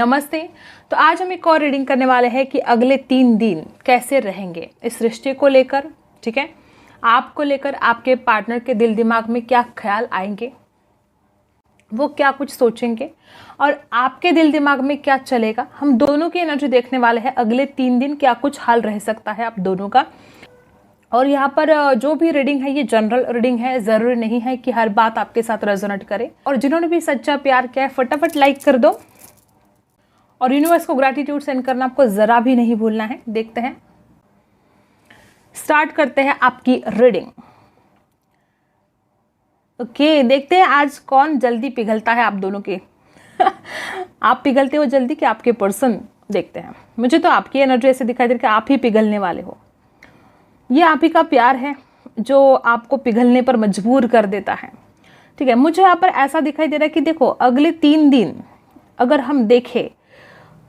नमस्ते। तो आज हम एक और रीडिंग करने वाले हैं कि अगले 3 दिन कैसे रहेंगे इस रिश्ते को लेकर। ठीक है, आपको लेकर आपके पार्टनर के दिल दिमाग में क्या ख्याल आएंगे, वो क्या कुछ सोचेंगे और आपके दिल दिमाग में क्या चलेगा। हम दोनों की एनर्जी देखने वाले हैं। अगले 3 दिन क्या कुछ हाल रह सकता है आप दोनों का। और यहाँ पर जो भी रीडिंग है ये जनरल रीडिंग है, ज़रूरी नहीं है कि हर बात आपके साथ रेजोनेट करे। और जिन्होंने भी सच्चा प्यार किया है फटाफट लाइक कर दो और यूनिवर्स को ग्रैटिट्यूड सेंड करना आपको ज़रा भी नहीं भूलना है। देखते हैं, स्टार्ट करते हैं आपकी रीडिंग। ओके, देखते हैं आज कौन जल्दी पिघलता है आप दोनों के आप पिघलते हो जल्दी कि आपके पर्सन। देखते हैं, मुझे तो आपकी एनर्जी ऐसे दिखाई दे रही कि आप ही पिघलने वाले हो। ये आप ही का प्यार है जो आपको पिघलने पर मजबूर कर देता है। ठीक है, मुझे यहाँ पर ऐसा दिखाई दे रहा है कि देखो अगले 3 दिन अगर हम देखें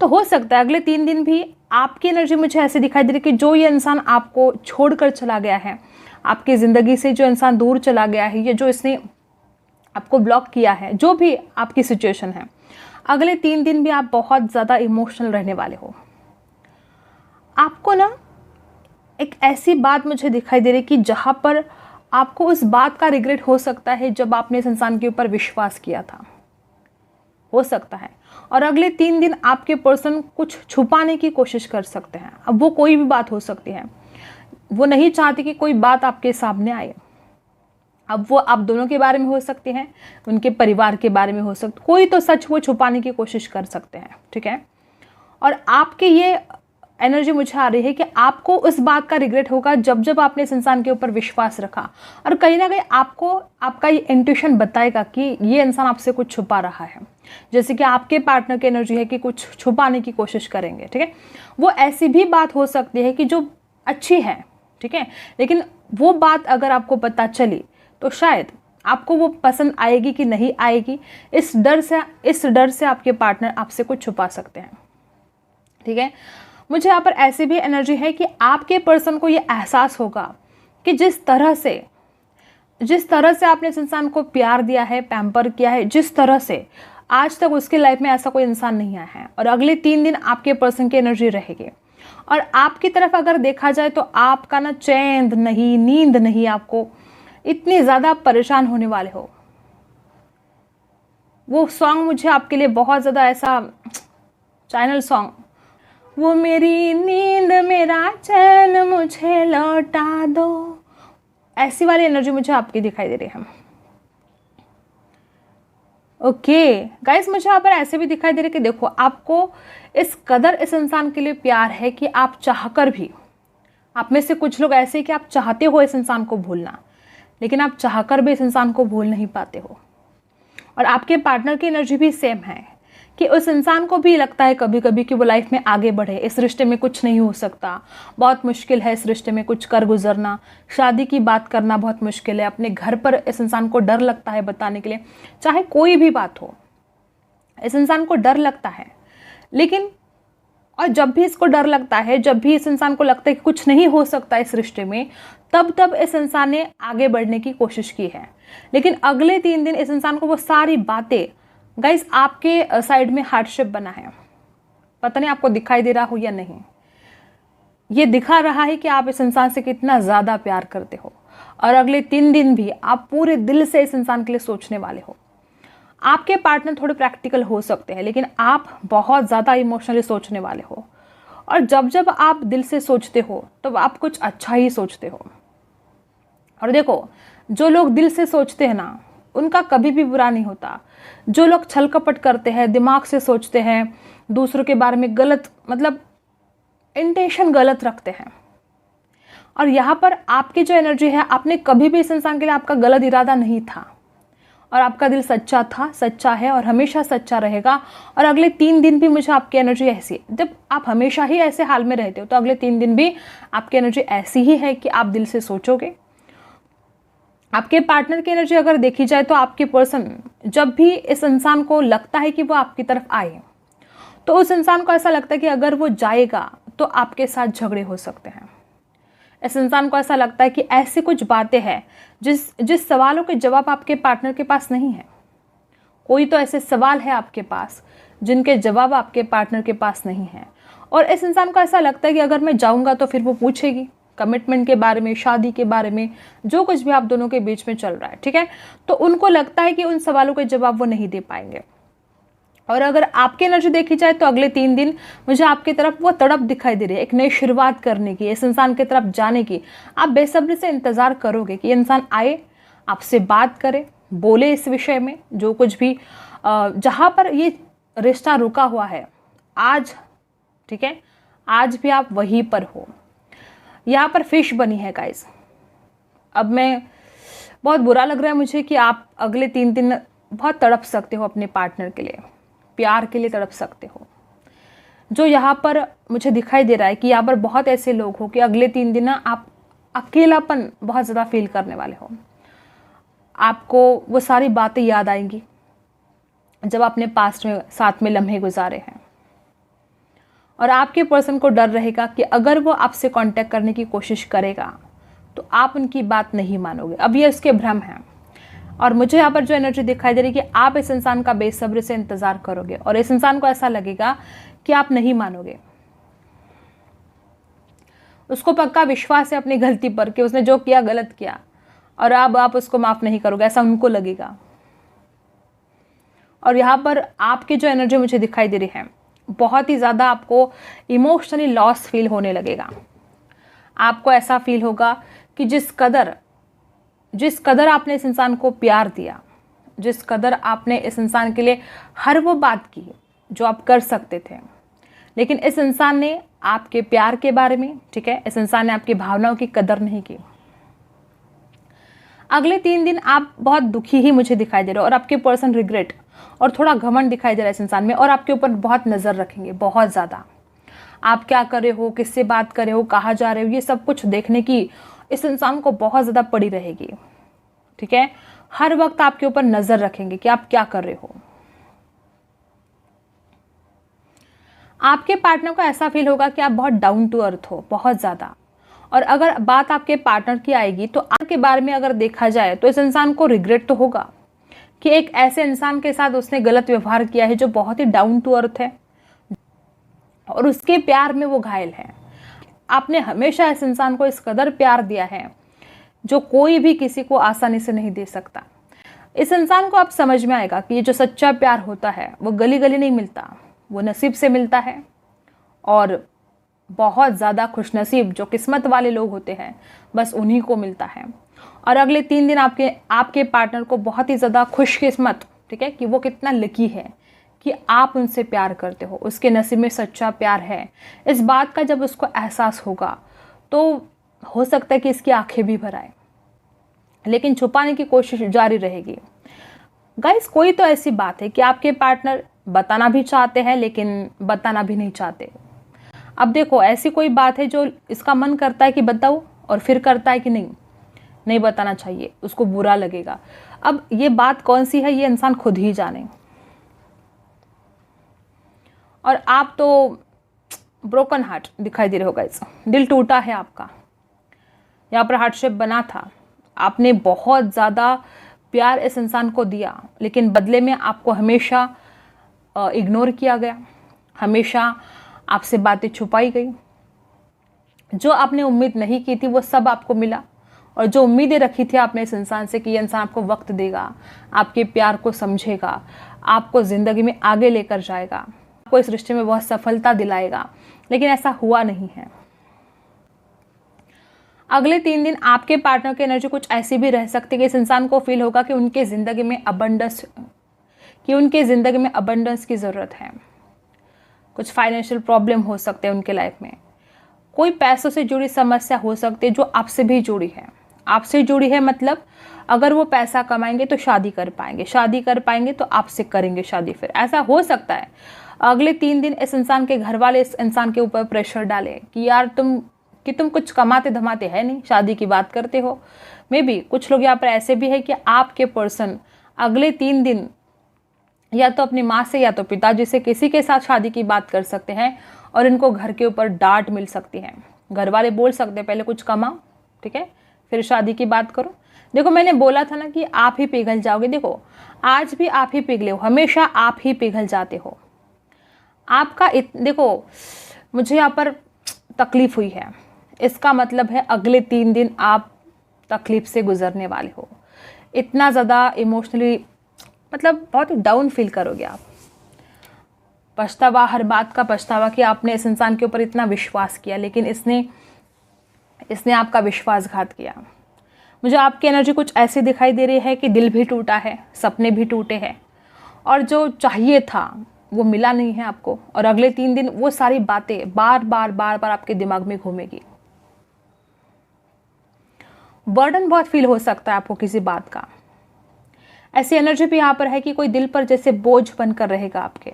तो हो सकता है अगले 3 दिन भी आपकी एनर्जी मुझे ऐसे दिखाई दे रही है कि जो ये इंसान आपको छोड़कर चला गया है, आपकी ज़िंदगी से जो इंसान दूर चला गया है, ये जो इसने आपको ब्लॉक किया है, जो भी आपकी सिचुएशन है, अगले 3 दिन भी आप बहुत ज़्यादा इमोशनल रहने वाले हो। आपको ना एक ऐसी बात मुझे दिखाई दे रही कि जहाँ पर आपको उस बात का रिग्रेट हो सकता है जब आपने इस इंसान के ऊपर विश्वास किया था, हो सकता है। और अगले 3 दिन आपके पर्सन कुछ छुपाने की कोशिश कर सकते हैं। अब वो कोई भी बात हो सकती है, वो नहीं चाहते कि कोई बात आपके सामने आए। अब वो आप दोनों के बारे में हो सकती है, उनके परिवार के बारे में हो सकती, कोई तो सच वो छुपाने की कोशिश कर सकते हैं। ठीक है, और आपके ये एनर्जी मुझे आ रही है कि आपको उस बात का रिग्रेट होगा जब जब आपने इस इंसान के ऊपर विश्वास रखा। और कहीं ना कहीं आपको आपका ये इंट्यूशन बताएगा कि ये इंसान आपसे कुछ छुपा रहा है। जैसे कि आपके पार्टनर की एनर्जी है कि कुछ छुपाने की कोशिश करेंगे। ठीक है, वो ऐसी भी बात हो सकती है कि जो अच्छी है। ठीक है, लेकिन वो बात अगर आपको पता चली तो शायद आपको वो पसंद आएगी कि नहीं आएगी, इस डर से आपके पार्टनर आपसे कुछ छुपा सकते हैं। ठीक है, मुझे यहाँ पर ऐसी भी एनर्जी है कि आपके पर्सन को ये एहसास होगा कि जिस तरह से आपने इस इंसान को प्यार दिया है, पैम्पर किया है, जिस तरह से आज तक उसके लाइफ में ऐसा कोई इंसान नहीं आया है। और अगले 3 दिन आपके पर्सन की एनर्जी रहेगी। और आपकी तरफ अगर देखा जाए तो आपका ना चैन नहीं, नींद नहीं, आपको इतनी ज़्यादा परेशान होने वाले हो। वो सॉन्ग मुझे आपके लिए बहुत ज़्यादा ऐसा चैनल सॉन्ग, वो मेरी नींद मेरा चैन मुझे लौटा दो, ऐसी वाली एनर्जी मुझे आपकी दिखाई दे रही है। ओके गाइस, मुझे यहाँ पर ऐसे भी दिखाई दे रही है कि देखो आपको इस कदर इस इंसान के लिए प्यार है कि आप चाहकर भी, आप में से कुछ लोग ऐसे हैं कि आप चाहते हो इस इंसान को भूलना, लेकिन आप चाहकर भी इस इंसान को भूल नहीं पाते हो। और आपके पार्टनर की एनर्जी भी सेम है कि उस इंसान को भी लगता है कभी कभी कि वो लाइफ में आगे बढ़े, इस रिश्ते में कुछ नहीं हो सकता, बहुत मुश्किल है इस रिश्ते में कुछ कर गुजरना, शादी की बात करना बहुत मुश्किल है। अपने घर पर इस इंसान को डर लगता है बताने के लिए, चाहे कोई भी बात हो, इस इंसान को डर लगता है। लेकिन और जब भी इसको डर लगता है, जब भी इस इंसान को लगता है कि कुछ नहीं हो सकता इस रिश्ते में, तब इस इंसान ने आगे बढ़ने की कोशिश की है। लेकिन अगले 3 दिन इस इंसान को वो सारी बातें, गाइस आपके साइड में हार्डशिप बना है, पता नहीं आपको दिखाई दे रहा हो या नहीं, ये दिखा रहा है कि आप इस इंसान से कितना ज़्यादा प्यार करते हो। और अगले 3 दिन भी आप पूरे दिल से इस इंसान के लिए सोचने वाले हो। आपके पार्टनर थोड़े प्रैक्टिकल हो सकते हैं, लेकिन आप बहुत ज़्यादा इमोशनली सोचने वाले हो। और जब आप दिल से सोचते हो तो आप कुछ अच्छा ही सोचते हो। और देखो, जो लोग दिल से सोचते हैं ना, उनका कभी भी बुरा नहीं होता। जो लोग छल कपट करते हैं, दिमाग से सोचते हैं, दूसरों के बारे में गलत, मतलब इंटेंशन गलत रखते हैं। और यहाँ पर आपकी जो एनर्जी है, आपने कभी भी इस इंसान के लिए, आपका गलत इरादा नहीं था और आपका दिल सच्चा था, सच्चा है और हमेशा सच्चा रहेगा। और अगले 3 दिन भी मुझे आपकी एनर्जी ऐसी है, जब आप हमेशा ही ऐसे हाल में रहते हो तो अगले 3 दिन भी आपकी एनर्जी ऐसी ही है कि आप दिल से सोचोगे। आपके पार्टनर की एनर्जी अगर देखी जाए तो आपके पर्सन जब भी इस इंसान को लगता है कि वो आपकी तरफ आए, तो उस इंसान को ऐसा लगता है कि अगर वो जाएगा तो आपके साथ झगड़े हो सकते हैं। इस इंसान को ऐसा लगता है कि ऐसी कुछ बातें हैं जिस सवालों के जवाब आपके पार्टनर के पास नहीं है। कोई तो ऐसे सवाल है आपके पास जिनके जवाब आपके पार्टनर के पास नहीं है। और इस इंसान को ऐसा लगता है कि अगर मैं जाऊंगा तो फिर वो पूछेगी कमिटमेंट के बारे में, शादी के बारे में, जो कुछ भी आप दोनों के बीच में चल रहा है, ठीक है। तो उनको लगता है कि उन सवालों के जवाब वो नहीं दे पाएंगे। और अगर आपकी एनर्जी देखी जाए तो अगले 3 दिन मुझे आपकी तरफ वो तड़प दिखाई दे रही है, एक नई शुरुआत करने की, इस इंसान की तरफ जाने की। आप बेसब्री से इंतज़ार करोगे कि ये इंसान आए, आपसे बात करे, बोले इस विषय में, जो कुछ भी जहाँ पर ये रिश्ता रुका हुआ है आज, ठीक है, आज भी आप वहीं पर हो। यहाँ पर फिश बनी है गाइस। अब मैं बहुत बुरा लग रहा है मुझे कि आप अगले 3 दिन बहुत तड़प सकते हो अपने पार्टनर के लिए, प्यार के लिए तड़प सकते हो। जो यहाँ पर मुझे दिखाई दे रहा है कि यहाँ पर बहुत ऐसे लोग हो कि अगले 3 दिन ना आप अकेलापन बहुत ज़्यादा फील करने वाले हो। आपको वो सारी बातें याद आएंगी जब आपने पास्ट में साथ में लम्हे गुजारे हैं। और आपके पर्सन को डर रहेगा कि अगर वो आपसे कांटेक्ट करने की कोशिश करेगा तो आप उनकी बात नहीं मानोगे। अब ये उसके भ्रम हैं। और मुझे यहाँ पर जो एनर्जी दिखाई दे रही है कि आप इस इंसान का बेसब्री से इंतज़ार करोगे और इस इंसान को ऐसा लगेगा कि आप नहीं मानोगे। उसको पक्का विश्वास है अपनी गलती पर कि उसने जो किया गलत किया और अब आप उसको माफ़ नहीं करोगे, ऐसा उनको लगेगा। और यहाँ पर आपकी जो एनर्जी मुझे दिखाई दे रही है, बहुत ही ज़्यादा आपको इमोशनली लॉस फील होने लगेगा। आपको ऐसा फील होगा कि जिस कदर आपने इस इंसान को प्यार दिया, जिस कदर आपने इस इंसान के लिए हर वो बात की जो आप कर सकते थे, लेकिन इस इंसान ने आपके प्यार के बारे में, ठीक है, इस इंसान ने आपकी भावनाओं की कदर नहीं की। अगले 3 दिन आप बहुत दुखी ही मुझे दिखाई दे रहे हो और आपके पर्सन रिग्रेट और थोड़ा घमंड दिखाई दे रहा है इस इंसान में, और आपके ऊपर बहुत नज़र रखेंगे, बहुत ज़्यादा। आप क्या कर रहे हो, किससे बात कर रहे हो, कहाँ जा रहे हो, ये सब कुछ देखने की इस इंसान को बहुत ज़्यादा पड़ी रहेगी, ठीक है। हर वक्त आपके ऊपर नज़र रखेंगे कि आप क्या कर रहे हो। आपके पार्टनर को ऐसा फील होगा कि आप बहुत डाउन टू अर्थ हो, बहुत ज़्यादा। और अगर बात आपके पार्टनर की आएगी तो आपके बारे में अगर देखा जाए तो इस इंसान को रिग्रेट तो होगा कि एक ऐसे इंसान के साथ उसने गलत व्यवहार किया है जो बहुत ही डाउन टू अर्थ है और उसके प्यार में वो घायल है। आपने हमेशा इस इंसान को इस कदर प्यार दिया है जो कोई भी किसी को आसानी से नहीं दे सकता। इस इंसान को अब समझ में आएगा कि ये जो सच्चा प्यार होता है वो गली गली नहीं मिलता, वो नसीब से मिलता है। और बहुत ज़्यादा खुशनसीब जो किस्मत वाले लोग होते हैं बस उन्हीं को मिलता है। और अगले 3 दिन आपके पार्टनर को बहुत ही ज़्यादा खुशकिस्मत, ठीक है, कि वो कितना लकी है कि आप उनसे प्यार करते हो, उसके नसीब में सच्चा प्यार है। इस बात का जब उसको एहसास होगा तो हो सकता है कि इसकी आंखें भी भर आए, लेकिन छुपाने की कोशिश जारी रहेगी। गाइस, कोई तो ऐसी बात है कि आपके पार्टनर बताना भी चाहते हैं लेकिन बताना भी नहीं चाहते। अब देखो, ऐसी कोई बात है जो इसका मन करता है कि बताओ और फिर करता है कि नहीं बताना चाहिए, उसको बुरा लगेगा। अब ये बात कौन सी है ये इंसान खुद ही जाने। और आप तो ब्रोकन हार्ट दिखाई दे रहे हो गाइस, दिल टूटा है आपका। यहाँ पर हार्ट शेप बना था, आपने बहुत ज़्यादा प्यार इस इंसान को दिया लेकिन बदले में आपको हमेशा इग्नोर किया गया, हमेशा आपसे बातें छुपाई गई। जो आपने उम्मीद नहीं की थी वो सब आपको मिला, और जो उम्मीदें रखी थी आपने इस इंसान से कि ये इंसान आपको वक्त देगा, आपके प्यार को समझेगा, आपको ज़िंदगी में आगे लेकर जाएगा, आपको इस रिश्ते में बहुत सफलता दिलाएगा, लेकिन ऐसा हुआ नहीं है। अगले 3 दिन आपके पार्टनर की एनर्जी कुछ ऐसी भी रह सकती है कि इस इंसान को फील होगा कि उनके ज़िंदगी में अबंडेंस की ज़रूरत है। कुछ फाइनेंशियल प्रॉब्लम हो सकते हैं उनके लाइफ में, कोई पैसों से जुड़ी समस्या हो सकती है जो आपसे भी जुड़ी है। आपसे जुड़ी है मतलब अगर वो पैसा कमाएंगे तो शादी कर पाएंगे तो आपसे करेंगे शादी। फिर ऐसा हो सकता है अगले 3 दिन इस इंसान के घर वाले इस इंसान के ऊपर प्रेशर डालें कि यार तुम कुछ कमाते धमाते है नहीं, शादी की बात करते हो। मे बी कुछ लोग यहाँ पर ऐसे भी है कि आपके पर्सन अगले 3 दिन या तो अपनी माँ से या तो पिताजी से किसी के साथ शादी की बात कर सकते हैं और इनको घर के ऊपर डांट मिल सकती है। घर वाले बोल सकते हैं पहले कुछ कमाओ, ठीक है, फिर शादी की बात करो। देखो, मैंने बोला था ना कि आप ही पिघल जाओगे। देखो, आज भी आप ही पिघले हो, हमेशा आप ही पिघल जाते हो। आपका देखो, मुझे यहाँ पर तकलीफ हुई है, इसका मतलब है अगले 3 दिन आप तकलीफ से गुजरने वाले हो। इतना ज़्यादा इमोशनली मतलब बहुत ही डाउन फील करोगे आप। पछतावा, हर बात का पछतावा कि आपने इस इंसान के ऊपर इतना विश्वास किया, लेकिन इसने आपका विश्वासघात किया। मुझे आपकी एनर्जी कुछ ऐसी दिखाई दे रही है कि दिल भी टूटा है, सपने भी टूटे हैं, और जो चाहिए था वो मिला नहीं है आपको। और अगले 3 दिन वो सारी बातें बार बार आपके दिमाग में घूमेगी। बर्डन बहुत फील हो सकता है आपको किसी बात का। ऐसी एनर्जी भी यहाँ पर है कि कोई दिल पर जैसे बोझ बनकर रहेगा आपके।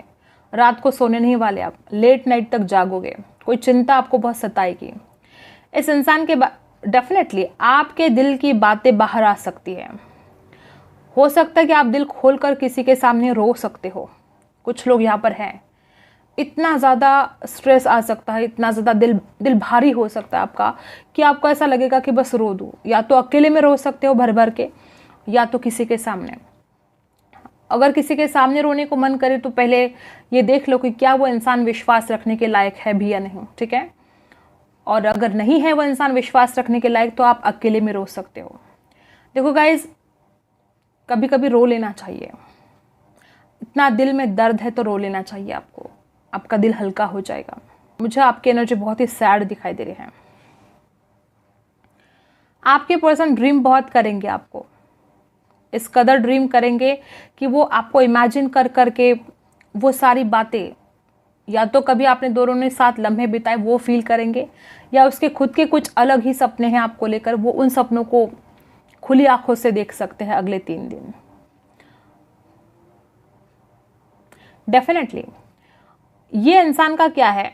रात को सोने नहीं वाले आप, लेट नाइट तक जागोगे, कोई चिंता आपको बहुत सताएगी। इस इंसान के डेफिनेटली आपके दिल की बातें बाहर आ सकती है। हो सकता है कि आप दिल खोलकर किसी के सामने रो सकते हो। कुछ लोग यहाँ पर हैं, इतना ज़्यादा स्ट्रेस आ सकता है, इतना ज़्यादा दिल भारी हो सकता है आपका कि आपको ऐसा लगेगा कि बस रो दूँ। या तो अकेले में रो सकते हो भर भर के, या तो किसी के सामने। अगर किसी के सामने रोने को मन करे तो पहले ये देख लो कि क्या वो इंसान विश्वास रखने के लायक है भी या नहीं, ठीक है। और अगर नहीं है वो इंसान विश्वास रखने के लायक तो आप अकेले में रो सकते हो। देखो गाइज, कभी कभी रो लेना चाहिए। इतना दिल में दर्द है तो रो लेना चाहिए आपको, आपका दिल हल्का हो जाएगा। मुझे आपकी एनर्जी बहुत ही सैड दिखाई दे रही है। आपके पर्सन ड्रीम बहुत करेंगे आपको, इस कदर ड्रीम करेंगे कि वो आपको इमेजिन कर करके वो सारी बातें, या तो कभी आपने दोनों ने साथ लम्हे बिताए वो फील करेंगे, या उसके खुद के कुछ अलग ही सपने हैं आपको लेकर, वो उन सपनों को खुली आंखों से देख सकते हैं अगले 3 दिन। डेफिनेटली ये इंसान का क्या है,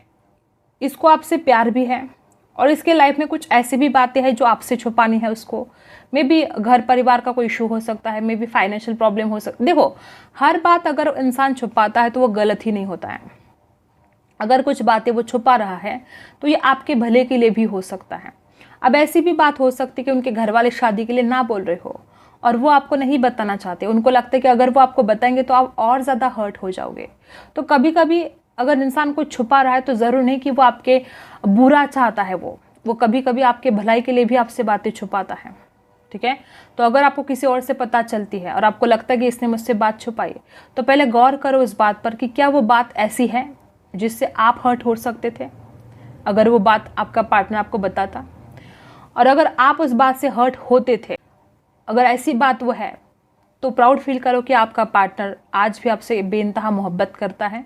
इसको आपसे प्यार भी है, और इसके लाइफ में कुछ ऐसी भी बातें हैं जो आपसे छुपानी है उसको। मे बी घर परिवार का कोई इशू हो सकता है, मे बी फाइनेंशियल प्रॉब्लम हो सकता है। देखो, हर बात अगर इंसान छुपाता है तो वो गलत ही नहीं होता है। अगर कुछ बातें वो छुपा रहा है तो ये आपके भले के लिए भी हो सकता है। अब ऐसी भी बात हो सकती है कि उनके घर वाले शादी के लिए ना बोल रहे हो और वो आपको नहीं बताना चाहते। उनको लगता है कि अगर वो आपको बताएंगे तो आप और ज़्यादा हर्ट हो जाओगे। तो कभी कभी अगर इंसान कुछ छुपा रहा है तो ज़रूर नहीं कि वो आपके बुरा चाहता है, वो कभी कभी आपके भलाई के लिए भी आपसे बातें छुपाता है, ठीक है। तो अगर आपको किसी और से पता चलती है और आपको लगता है कि इसने मुझसे बात छुपाई, तो पहले गौर करो इस बात पर कि क्या वो बात ऐसी है जिससे आप हर्ट हो सकते थे अगर वो बात आपका पार्टनर आपको बताता। और अगर आप उस बात से हर्ट होते थे, अगर ऐसी बात वो है, तो प्राउड फील करो कि आपका पार्टनर आज भी आपसे बेइंतहा मोहब्बत करता है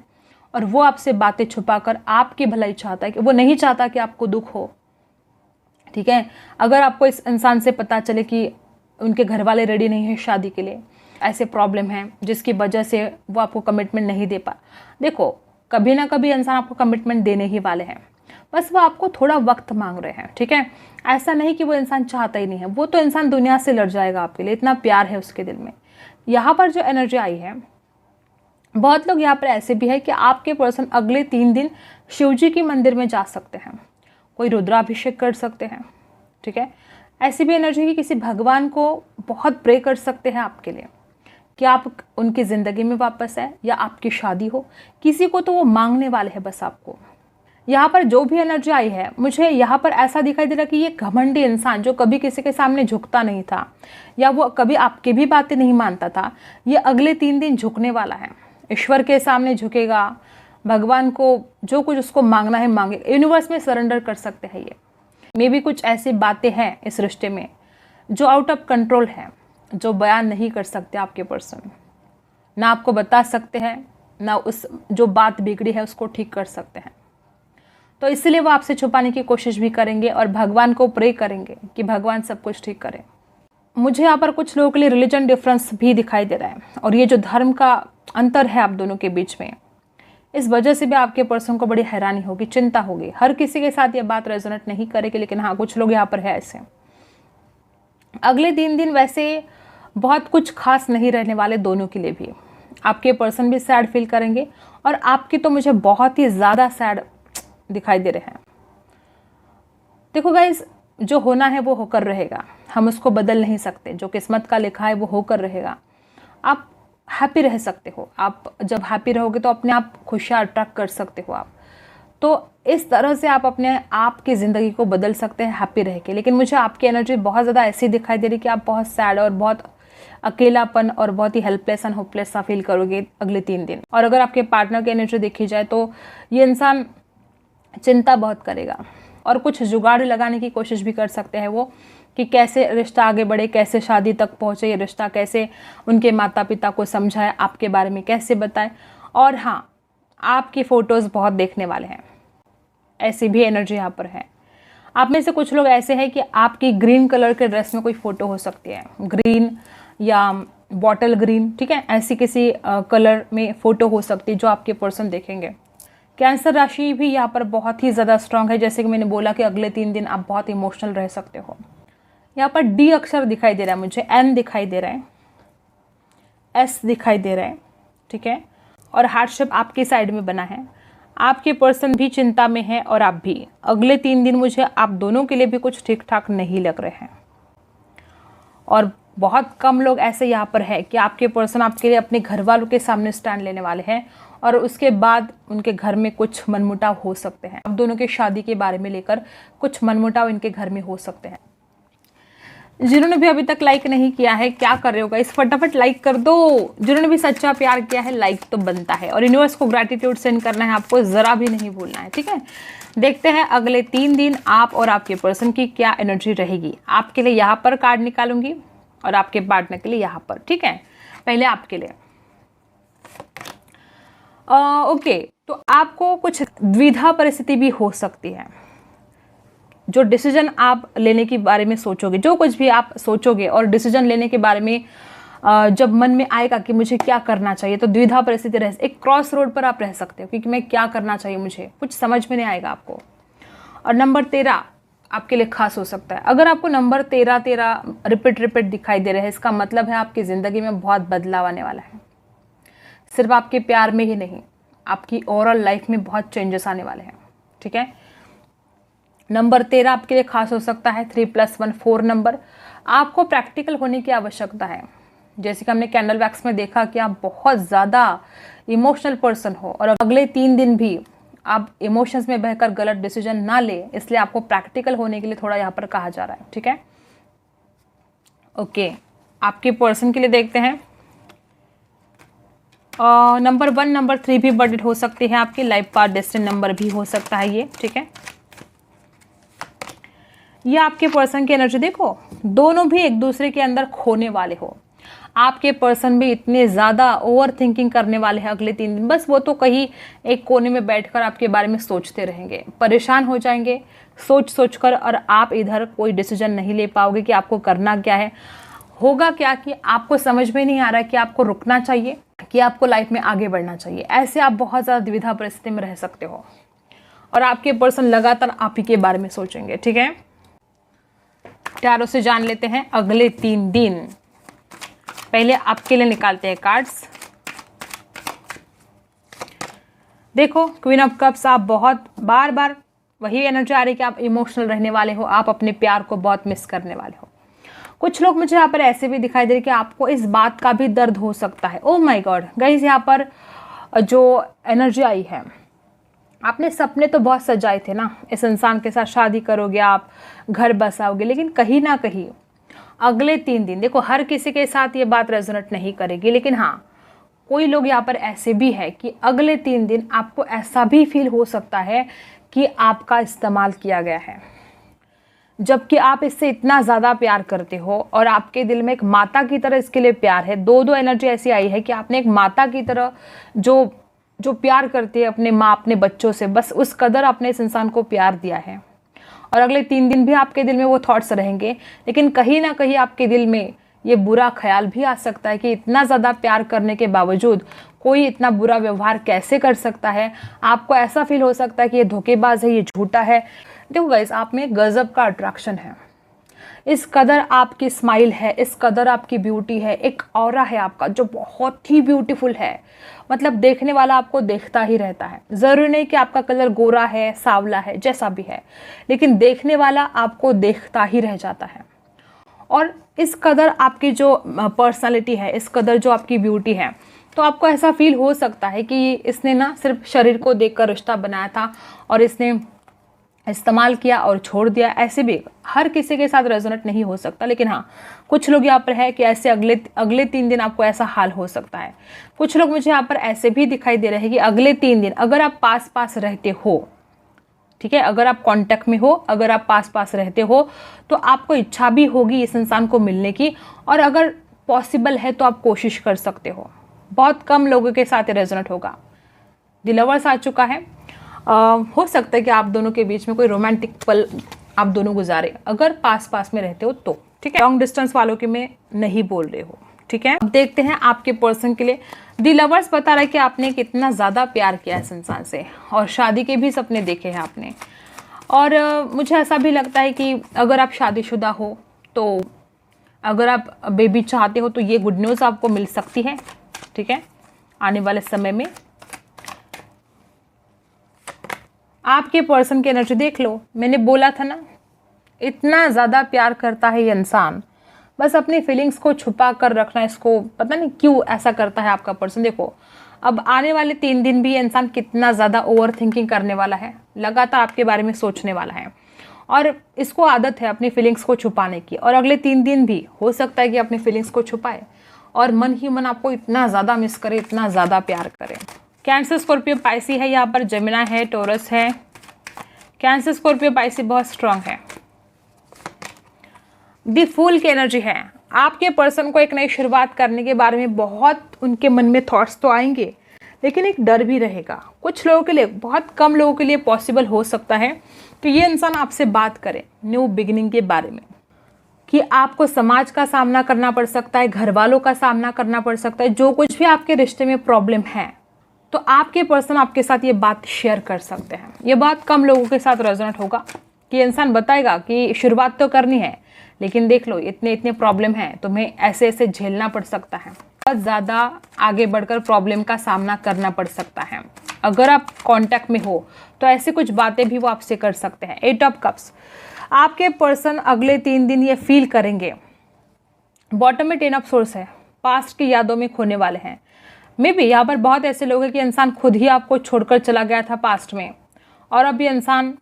और वो आपसे बातें छुपाकर आपकी भलाई चाहता है, कि वो नहीं चाहता कि आपको दुख हो, ठीक है। अगर आपको इस इंसान से पता चले कि उनके घर वाले रेडी नहीं है शादी के लिए, ऐसे प्रॉब्लम है जिसकी वजह से वो आपको कमिटमेंट नहीं दे पा, देखो कभी ना कभी इंसान आपको कमिटमेंट देने ही वाले हैं, बस वो आपको थोड़ा वक्त मांग रहे हैं, ठीक है। ऐसा नहीं कि वो इंसान चाहता ही नहीं है, वो तो इंसान दुनिया से लड़ जाएगा आपके लिए, इतना प्यार है उसके दिल में। यहाँ पर जो एनर्जी आई है, बहुत लोग यहाँ पर ऐसे भी है कि आपके पर्सन अगले 3 दिन शिवजी के मंदिर में जा सकते हैं, कोई रुद्राभिषेक कर सकते हैं, ठीक है। ऐसी भी एनर्जी कि किसी भगवान को बहुत प्रे कर सकते हैं आपके लिए कि आप उनकी ज़िंदगी में वापस आए या आपकी शादी हो। किसी को तो वो मांगने वाले हैं बस आपको। यहाँ पर जो भी एनर्जी आई है, मुझे यहाँ पर ऐसा दिखाई दे रहा कि ये घमंडी इंसान जो कभी किसी के सामने झुकता नहीं था या वो कभी आपकी भी बातें नहीं मानता था, ये अगले 3 दिन झुकने वाला है। ईश्वर के सामने झुकेगा, भगवान को जो कुछ उसको मांगना है मांगे, यूनिवर्स में सरेंडर कर सकते हैं। ये मे भी कुछ ऐसी बातें हैं इस रिश्ते में जो आउट ऑफ कंट्रोल है, जो बयान नहीं कर सकते आपके पर्सन, ना आपको बता सकते हैं, ना उस जो बात बिगड़ी है उसको ठीक कर सकते हैं। तो इसलिए वो आपसे छुपाने की कोशिश भी करेंगे और भगवान को प्रे करेंगे कि भगवान सब कुछ ठीक करे। मुझे यहाँ पर कुछ लोगों के लिए रिलीजन डिफरेंस भी दिखाई दे रहा है, और ये जो धर्म का अंतर है आप दोनों के बीच में, इस वजह से भी आपके पर्सन को बड़ी हैरानी होगी, चिंता होगी। हर किसी के साथ ये बात रेजोनेट नहीं करेगी, लेकिन हाँ कुछ लोग यहाँ पर है ऐसे। अगले 3 दिन वैसे बहुत कुछ खास नहीं रहने वाले दोनों के लिए भी। आपके पर्सन भी सैड फील करेंगे और आपकी तो मुझे बहुत ही ज़्यादा सैड दिखाई दे रहे हैं। देखो गाइज, जो होना है वो होकर रहेगा, हम उसको बदल नहीं सकते। जो किस्मत का लिखा है वो होकर रहेगा। आप हैप्पी रह सकते हो। आप जब हैप्पी रहोगे तो अपने आप खुशियाँ अट्रैक्ट कर सकते हो आप। तो इस तरह से आप अपने आप की ज़िंदगी को बदल सकते हैं हैप्पी रह के। लेकिन मुझे आपकी एनर्जी बहुत ज़्यादा ऐसी दिखाई दे रही कि आप बहुत सैड और बहुत अकेलापन और बहुत ही हेल्पलेस एंड होपलेस सा फील करोगे अगले 3 दिन। और अगर आपके पार्टनर की एनर्जी देखी जाए तो ये इंसान चिंता बहुत करेगा और कुछ जुगाड़ लगाने की कोशिश भी कर सकते हैं वो, कि कैसे रिश्ता आगे बढ़े, कैसे शादी तक पहुँचे ये रिश्ता, कैसे उनके माता पिता को समझाए, आपके बारे में कैसे बताए। और हाँ, आपकी फ़ोटोज़ बहुत देखने वाले हैं, ऐसी भी एनर्जी यहाँ पर है। आप में से कुछ लोग ऐसे हैं कि आपकी ग्रीन कलर के ड्रेस में कोई फ़ोटो हो सकती है, ग्रीन या बॉटल ग्रीन, ठीक है, ऐसी किसी कलर में फ़ोटो हो सकती है जो आपके पर्सन देखेंगे। कैंसर राशि भी यहाँ पर बहुत ही ज़्यादा स्ट्रांग है। जैसे कि मैंने बोला कि अगले 3 दिन आप बहुत इमोशनल रह सकते हो। यहाँ पर डी अक्षर दिखाई दे रहा है मुझे, एन दिखाई दे रहा है, एस दिखाई दे रहा है, ठीक है, और हार्ट शेप आपकी साइड में बना है। आपके पर्सन भी चिंता में है और आप भी। अगले 3 दिन मुझे आप दोनों के लिए भी कुछ ठीक ठाक नहीं लग रहे हैं। और बहुत कम लोग ऐसे यहाँ पर है कि आपके पर्सन आपके लिए अपने घर वालों के सामने स्टैंड लेने वाले हैं और उसके बाद उनके घर में कुछ मनमुटाव हो सकते हैं। आप दोनों के शादी के बारे में लेकर कुछ मनमुटाव इनके घर में हो सकते हैं। जिन्होंने भी अभी तक लाइक नहीं किया है, क्या कर रहे हो गाइस, फटाफट लाइक कर दो। जिन्होंने भी सच्चा प्यार किया है, लाइक तो बनता है और यूनिवर्स को ग्रैटिट्यूड सेंड करना है, आपको ज़रा भी नहीं भूलना है, ठीक है। देखते हैं अगले 3 दिन आप और आपके पर्सन की क्या एनर्जी रहेगी। आपके लिए यहाँ पर कार्ड निकालूंगी और आपके पार्टनर के लिए यहाँ पर, ठीक है। पहले आपके लिए ओके, तो आपको कुछ द्विधा परिस्थिति भी हो सकती है। जो डिसीजन आप लेने के बारे में सोचोगे, जो कुछ भी आप सोचोगे और डिसीजन लेने के बारे में जब मन में आएगा कि मुझे क्या करना चाहिए, तो द्विधा परिस्थिति रह, एक क्रॉस रोड पर आप रह सकते हो क्योंकि मैं क्या करना चाहिए, मुझे कुछ समझ में नहीं आएगा आपको। और नंबर 13 आपके लिए खास हो सकता है। अगर आपको नंबर 13 रिपीट दिखाई दे रहा है, इसका मतलब है आपकी ज़िंदगी में बहुत बदलाव आने वाला है। सिर्फ आपके प्यार में ही नहीं, आपकी ओवरऑल लाइफ में बहुत चेंजेस आने वाले हैं, ठीक है। नंबर 13 आपके लिए खास हो सकता है। 3+1 4 नंबर। आपको प्रैक्टिकल होने की आवश्यकता है। जैसे कि हमने कैंडल वैक्स में देखा कि आप बहुत ज़्यादा इमोशनल पर्सन हो और अगले 3 दिन भी आप इमोशंस में बहकर गलत डिसीजन ना ले, इसलिए आपको प्रैक्टिकल होने के लिए थोड़ा यहाँ पर कहा जा रहा है, ठीक है। ओके, आपके पर्सन के लिए देखते हैं। नंबर 1 नंबर 3 भी बर्डेड हो सकती है आपकी। लाइफ पार्ट डेस्टिनी नंबर भी हो सकता है ये, ठीक है। ये आपके पर्सन की एनर्जी देखो, दोनों भी एक दूसरे के अंदर खोने वाले हो। आपके पर्सन भी इतने ज़्यादा ओवर थिंकिंग करने वाले हैं अगले 3 दिन। बस वो तो कहीं एक कोने में बैठकर आपके बारे में सोचते रहेंगे, परेशान हो जाएंगे सोच कर, और आप इधर कोई डिसीजन नहीं ले पाओगे कि आपको करना क्या है। होगा क्या कि आपको समझ में नहीं आ रहा है कि आपको रुकना चाहिए कि आपको लाइफ में आगे बढ़ना चाहिए। ऐसे आप बहुत ज़्यादा द्विधा परिस्थिति में रह सकते हो और आपके पर्सन लगातार आप ही के बारे में सोचेंगे, ठीक है। टैरो से जान लेते हैं अगले 3 दिन। पहले आपके लिए निकालते हैं कार्ड्स। देखो क्वीन ऑफ कप्स, आप बहुत बार वही एनर्जी आ रही है कि आप इमोशनल रहने वाले हो, आप अपने प्यार को बहुत मिस करने वाले हो। कुछ लोग मुझे यहाँ पर ऐसे भी दिखाई दे रहे कि आपको इस बात का भी दर्द हो सकता है। ओह माय गॉड गाइस, यहाँ पर जो एनर्जी आई है, आपने सपने तो बहुत सजाए थे ना, इस इंसान के साथ शादी करोगे आप, घर बसाओगे, लेकिन कहीं ना कहीं अगले 3 दिन, देखो हर किसी के साथ ये बात रेजोनेट नहीं करेगी, लेकिन हाँ कोई लोग यहाँ पर ऐसे भी है कि अगले 3 दिन आपको ऐसा भी फील हो सकता है कि आपका इस्तेमाल किया गया है, जबकि आप इससे इतना ज़्यादा प्यार करते हो और आपके दिल में एक माता की तरह इसके लिए प्यार है। दो एनर्जी ऐसी आई है कि आपने एक माता की तरह जो प्यार करती है अपने माँ अपने बच्चों से, बस उस कदर आपने इस इंसान को प्यार दिया है। और अगले 3 दिन भी आपके दिल में वो थॉट्स रहेंगे, लेकिन कहीं ना कहीं आपके दिल में ये बुरा ख्याल भी आ सकता है कि इतना ज़्यादा प्यार करने के बावजूद कोई इतना बुरा व्यवहार कैसे कर सकता है। आपको ऐसा फील हो सकता है कि ये धोखेबाज है, ये झूठा है। देखो गाइस, आप में गजब का अट्रैक्शन है, इस कदर आपकी स्माइल है, इस कदर आपकी ब्यूटी है, एक ऑरा है आपका जो बहुत ही ब्यूटीफुल है। मतलब देखने वाला आपको देखता ही रहता है। ज़रूरी नहीं कि आपका कलर गोरा है, सांवला है, जैसा भी है, लेकिन देखने वाला आपको देखता ही रह जाता है। और इस कदर आपकी जो पर्सनालिटी है, इस कदर जो आपकी ब्यूटी है, तो आपको ऐसा फील हो सकता है कि इसने ना सिर्फ शरीर को देखकर रिश्ता बनाया था और इसने इस्तेमाल किया और छोड़ दिया। ऐसे भी हर किसी के साथ रेजोनेट नहीं हो सकता, लेकिन हाँ कुछ लोग यहाँ पर है कि ऐसे अगले 3 दिन आपको ऐसा हाल हो सकता है। कुछ लोग मुझे यहाँ पर ऐसे भी दिखाई दे रहे हैं कि अगले 3 दिन अगर आप पास पास रहते हो, ठीक है, अगर आप कांटेक्ट में हो, अगर आप पास पास रहते हो, तो आपको इच्छा भी होगी इस इंसान को मिलने की, और अगर पॉसिबल है तो आप कोशिश कर सकते हो। बहुत कम लोगों के साथ रेजोनेट होगा। द लवर्स आ चुका है। हो सकता है कि आप दोनों के बीच में कोई रोमांटिक पल आप दोनों गुजारे, अगर पास पास में रहते हो तो, ठीक है। लॉन्ग डिस्टेंस वालों के मैं नहीं बोल रही हूँ, ठीक है। अब देखते हैं आपके पर्सन के लिए। दी लवर्स बता रहा है कि आपने कितना ज़्यादा प्यार किया इस इंसान से और शादी के भी सपने देखे हैं आपने। और मुझे ऐसा भी लगता है कि अगर आप शादीशुदा हो, तो अगर आप बेबी चाहते हो, तो ये गुड न्यूज़ आपको मिल सकती है, ठीक है, आने वाले समय में। आपके पर्सन की एनर्जी देख लो, मैंने बोला था ना, इतना ज़्यादा प्यार करता है ये इंसान, बस अपनी फीलिंग्स को छुपा कर रखना, इसको पता नहीं क्यों ऐसा करता है आपका पर्सन। देखो अब आने वाले 3 दिन भी ये इंसान कितना ज़्यादा ओवर थिंकिंग करने वाला है, लगातार आपके बारे में सोचने वाला है, और इसको आदत है अपनी फीलिंग्स को छुपाने की। और अगले 3 दिन भी हो सकता है कि अपनी फीलिंग्स को छुपाए और मन ही मन आपको इतना ज़्यादा मिस करे, इतना ज़्यादा प्यार करे। कैंसर, स्कॉर्पियो, पाइसी है यहाँ पर, जेमिनी है, टॉरस है। कैंसर, स्कॉर्पियो, पाइसी बहुत स्ट्रांग है। दी फूल की एनर्जी है। आपके पर्सन को एक नई शुरुआत करने के बारे में बहुत उनके मन में थॉट्स तो आएंगे, लेकिन एक डर भी रहेगा। कुछ लोगों के लिए, बहुत कम लोगों के लिए पॉसिबल हो सकता है कि ये इंसान आपसे बात करे न्यू बिगिनिंग के बारे में, कि आपको समाज का सामना करना पड़ सकता है, घर वालों का सामना करना पड़ सकता है, जो कुछ भी आपके रिश्ते में प्रॉब्लम है, तो आपके पर्सन आपके साथ ये बात शेयर कर सकते हैं। ये बात कम लोगों के साथ रेजोनेट होगा कि इंसान बताएगा कि शुरुआत तो करनी है, लेकिन देख लो इतने इतने प्रॉब्लम है, तुम्हें ऐसे ऐसे झेलना पड़ सकता है, बहुत ज़्यादा आगे बढ़कर प्रॉब्लम का सामना करना पड़ सकता है। अगर आप कांटेक्ट में हो तो ऐसी कुछ बातें भी वो आपसे कर सकते हैं। 8 ऑफ कप्स, आपके पर्सन अगले 3 दिन ये फील करेंगे। बॉटम में 10 ऑफ सोर्स है, पास्ट की यादों में खोने वाले हैं। मे बी यहाँ पर बहुत ऐसे लोग हैं कि इंसान खुद ही आपको छोड़कर चला गया था पास्ट में, और अब ये इंसान,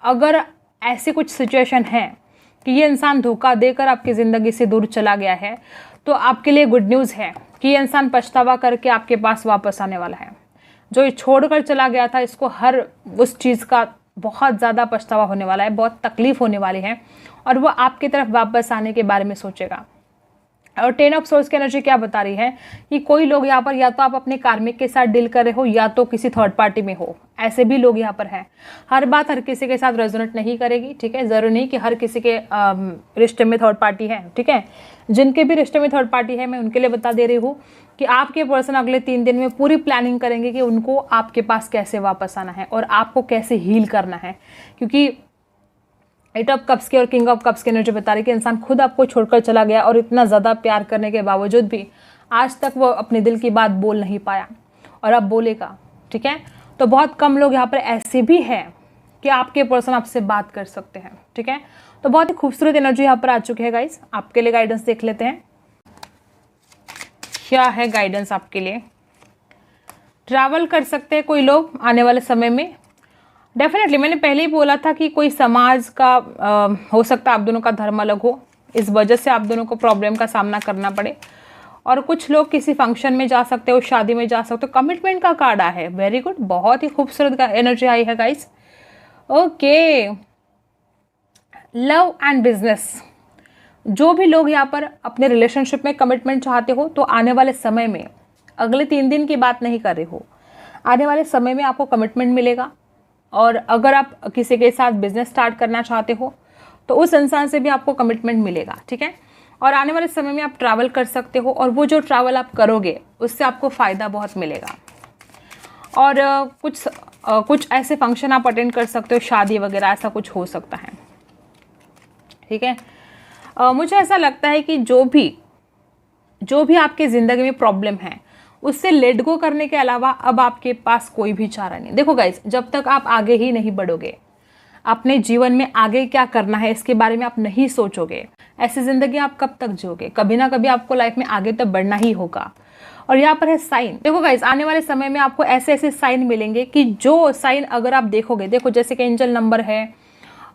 अगर ऐसी कुछ सिचुएशन है कि ये इंसान धोखा देकर आपकी ज़िंदगी से दूर चला गया है, तो आपके लिए गुड न्यूज़ है कि ये इंसान पछतावा करके आपके पास वापस आने वाला है। जो ये छोड़कर चला गया था, इसको हर उस चीज़ का बहुत ज़्यादा पछतावा होने वाला है, बहुत तकलीफ़ होने वाली है, और वो आपकी तरफ वापस आने के बारे में सोचेगा। और 10 ऑफ सोर्स की एनर्जी क्या बता रही है कि कोई लोग यहाँ पर, या तो आप अपने कार्मिक के साथ डील कर रहे हो, या तो किसी थर्ड पार्टी में हो। ऐसे भी लोग यहाँ पर हैं। हर बात हर किसी के साथ रेजोनेट नहीं करेगी, ठीक है। ज़रूरी नहीं कि हर किसी के रिश्ते में थर्ड पार्टी है, ठीक है। जिनके भी रिश्ते में थर्ड पार्टी है, मैं उनके लिए बता दे रही हूँ कि आपके पर्सन अगले 3 दिन में पूरी प्लानिंग करेंगे कि उनको आपके पास कैसे वापस आना है और आपको कैसे हील करना है। क्योंकि 8 ऑफ कप्स के और किंग ऑफ कप्स की एनर्जी बता रही है कि इंसान खुद आपको छोड़कर चला गया, और इतना ज़्यादा प्यार करने के बावजूद भी आज तक वो अपने दिल की बात बोल नहीं पाया, और अब बोलेगा, ठीक है। तो बहुत कम लोग यहाँ पर ऐसे भी हैं कि आपके पर्सन आपसे बात कर सकते हैं, ठीक है। तो बहुत ही खूबसूरत एनर्जी यहाँ पर आ चुकी है गाइस। आपके लिए गाइडेंस देख लेते हैं, क्या है गाइडेंस आपके लिए। ट्रैवल कर सकते हैं कोई लोग आने वाले समय में, डेफिनेटली। मैंने पहले ही बोला था कि कोई समाज का हो सकता है आप दोनों का धर्म अलग हो, इस वजह से आप दोनों को प्रॉब्लम का सामना करना पड़े। और कुछ लोग किसी फंक्शन में जा सकते हो, शादी में जा सकते हो। कमिटमेंट का कार्ड आया है, वेरी गुड, बहुत ही खूबसूरत एनर्जी आई है guys. Okay, love and business, जो भी लोग यहाँ पर अपने रिलेशनशिप में कमिटमेंट चाहते हो, तो आने वाले समय में, अगले 3 दिन की बात नहीं कर रही हो, आने वाले समय में आपको कमिटमेंट मिलेगा। और अगर आप किसी के साथ बिजनेस स्टार्ट करना चाहते हो, तो उस इंसान से भी आपको कमिटमेंट मिलेगा, ठीक है। और आने वाले समय में आप ट्रैवल कर सकते हो, और वो जो ट्रैवल आप करोगे उससे आपको फ़ायदा बहुत मिलेगा। और कुछ ऐसे फंक्शन आप अटेंड कर सकते हो, शादी वगैरह, ऐसा कुछ हो सकता है, ठीक है। मुझे ऐसा लगता है कि जो भी आपकी ज़िंदगी में प्रॉब्लम है, उससे लेट गो करने के अलावा अब आपके पास कोई भी चारा नहीं। देखो गाइस, जब तक आप आगे ही नहीं बढ़ोगे, अपने जीवन में आगे क्या करना है इसके बारे में आप नहीं सोचोगे, ऐसी ज़िंदगी आप कब तक जियोगे? कभी ना कभी आपको लाइफ में आगे तक बढ़ना ही होगा। और यहाँ पर है साइन। देखो गाइस, आने वाले समय में आपको ऐसे ऐसे साइन मिलेंगे कि जो साइन अगर आप देखोगे, देखो जैसे कि एंजल नंबर है,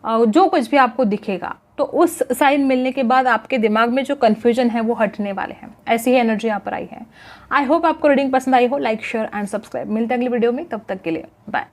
जो कुछ भी आपको दिखेगा, तो उस साइन मिलने के बाद आपके दिमाग में जो कन्फ्यूजन है वो हटने वाले हैं। ऐसी ही एनर्जी यहाँ पर आई है। आई होप आपको रीडिंग पसंद आई हो। Like, share and subscribe. मिलते हैं अगली वीडियो में, तब तक के लिए बाय।